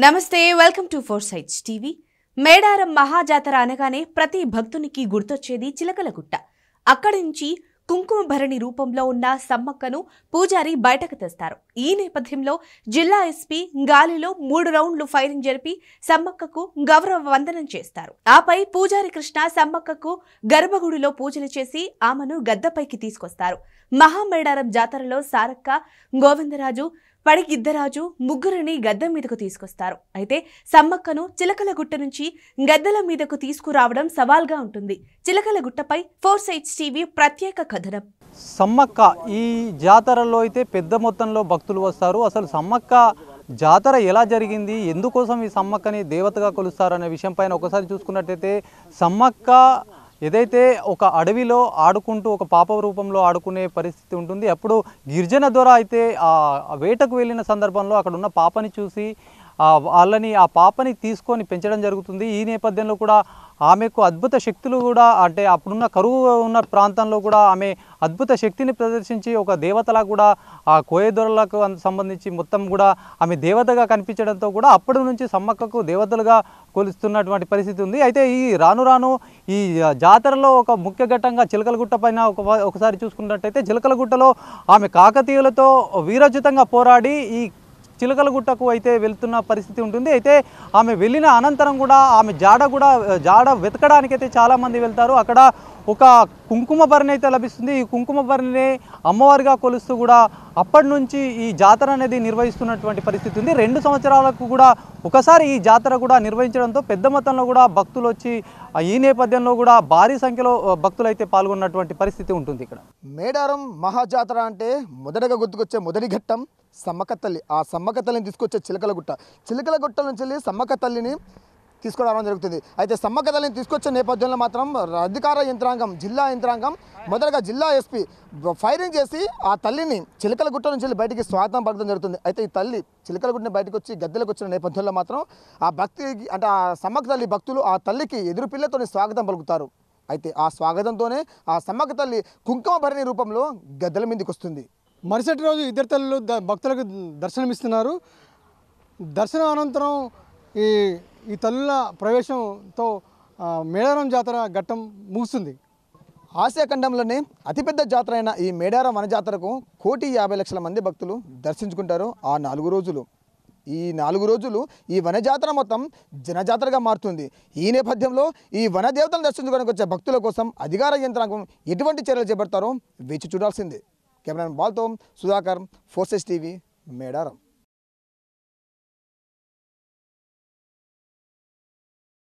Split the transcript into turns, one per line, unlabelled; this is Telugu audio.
నమస్తే welcome to four sides TV. Medaram మహాజాతర అనగానే ప్రతి భక్తునికి గుర్తొచ్చేది చిలకలగుట్ట. అక్కడి నుంచి కుంకుమ భరణి రూపంలో ఉన్న సమ్మక్కను పూజారి బయటకు తెస్తారు. ఈ నేపథ్యంలో జిల్లా ఎస్పీ గాలిలో 3 రౌండ్లు ఫైరింగ్ జరిపి సమ్మక్కకు గౌరవ వందనం చేస్తారు. ఆపై పూజారి కృష్ణ సమ్మక్కకు గర్భగుడిలో పూజలు చేసి ఆమెను గద్దపైకి తీసుకొస్తారు. మహామేడారం జాతరలో సారక్క, గోవిందరాజు, పడిగిద్దరాజు ముగ్గురిని గద్దె మీదకు తీసుకొస్తారు. అయితే సమ్మక్కను చిలకలగుట్ట నుంచి గద్దెల మీదకు తీసుకురావడం సవాల్గా ఉంటుంది. చిలకలగుట్టపై ఫోర్ సైడ్స్ టీవీ ప్రత్యేక కథనం.
సమ్మక్క ఈ జాతరలో అయితే పెద్ద మొత్తంలో భక్తులు వస్తారు. అసలు సమ్మక్క జాతర ఎలా జరిగింది, ఎందుకోసం ఈ సమ్మక్కని దేవతగా కొలుస్తారు అనే విషయం పైన ఒకసారి చూసుకున్నట్టయితే సమ్మక్క ఏదైతే ఒక అడవిలో ఆడుకుంటూ ఒక పాప రూపంలో ఆడుకునే పరిస్థితి ఉంటుంది. అప్పుడు గిరిజన ద్వారా అయితే ఆ వేటకు వెళ్ళిన సందర్భంలో అక్కడ ఉన్న పాపని చూసి ఆ పాపని తీసుకొని పెంచడం జరుగుతుంది. ఈ నేపథ్యంలో కూడా ఆమెకు అద్భుత శక్తులు కూడా అంటే అప్పుడున్న కరువు ఉన్న ప్రాంతంలో కూడా ఆమె అద్భుత శక్తిని ప్రదర్శించి ఒక దేవతలా కూడా ఆ కోయదొరలకు సంబంధించి మొత్తం కూడా ఆమె దేవతగా కనిపించడంతో కూడా అప్పటి నుంచి సమ్మక్కకు దేవతలుగా కొలుస్తున్నటువంటి పరిస్థితి ఉంది. అయితే ఈ రాను ఈ జాతరలో ఒక ముఖ్య ఘట్టంగా చిలకలగుట్ట పైన ఒకసారి చూసుకున్నట్టయితే చిలకలగుట్టలో ఆమె కాకతీయులతో వీరోచితంగా పోరాడి ఈ చిలకలగుట్టకు అయితే వెళ్తున్న పరిస్థితి ఉంటుంది. అయితే ఆమె వెళ్ళిన అనంతరం కూడా ఆమె జాడ వెతకడానికైతే చాలామంది వెళ్తారు. అక్కడ ఒక కుంకుమ భరణి అయితే లభిస్తుంది. ఈ కుంకుమ భరణిని అమ్మవారిగా కొలుస్తూ కూడా అప్పటి నుంచి ఈ జాతర అనేది నిర్వహిస్తున్నటువంటి పరిస్థితి ఉంది. 2 సంవత్సరాలకు కూడా ఒకసారి ఈ జాతర కూడా నిర్వహించడంతో పెద్ద మొత్తంలో కూడా భక్తులు వచ్చి ఈ నేపథ్యంలో కూడా భారీ సంఖ్యలో భక్తులు అయితే పాల్గొన్నటువంటి పరిస్థితి ఉంటుంది. ఇక్కడ
మేడారం మహాజాతర అంటే మొదటగా గుర్తుకొచ్చే మొదటి ఘట్టం సమ్మక్క తల్లి. ఆ సమ్మక్క తల్లిని తీసుకొచ్చే చిలకలగుట్ట నుంచి వెళ్ళి సమ్మక్క తల్లిని తీసుకురావడం జరుగుతుంది. అయితే సమ్మక్క తల్లిని తీసుకొచ్చే నేపథ్యంలో మాత్రం అధికార యంత్రాంగం, జిల్లా యంత్రాంగం, మొదటగా జిల్లా ఎస్పీ ఫైరింగ్ చేసి ఆ తల్లిని చిలకలగుట్ట నుంచి వెళ్ళి బయటికి స్వాగతం పలకడం జరుగుతుంది. అయితే ఈ తల్లి చిలకలగుట్టని బయటకు వచ్చి గద్దెలకు వచ్చిన నేపథ్యంలో మాత్రం ఆ భక్తికి అంటే ఆ సమ్మక్క తల్లి భక్తులు ఆ తల్లికి ఎదురు పిల్లతో స్వాగతం పలుకుతారు. అయితే ఆ స్వాగతంతోనే ఆ సమ్మక్క తల్లి కుంకుమ భరణి రూపంలో గద్దెల మీదకి వస్తుంది.
మరుసటి రోజు ఇద్దరు తల్లులు భక్తులకు దర్శనమిస్తున్నారు. దర్శనం అనంతరం ఈ తల్లుల ప్రవేశంతో మేడారం జాతర ఘట్టం ముగుస్తుంది.
ఆసియా ఖండంలోనే అతిపెద్ద జాతర అయిన ఈ మేడారం వనజాతరకు 1,50,00,000 మంది భక్తులు దర్శించుకుంటారు. ఆ 4 రోజులు ఈ 4 రోజులు ఈ వనజాతర మొత్తం జనజాతరగా మారుతుంది. ఈ నేపథ్యంలో ఈ వనదేవతలను దర్శించుకోవడానికి వచ్చే భక్తుల కోసం అధికార యంత్రాంగం ఎటువంటి చర్యలు చేపడతారో వేచి చూడాల్సిందే. కెమెరామెన్ బాల్తో Sudhakar, four sides TV, Medaram.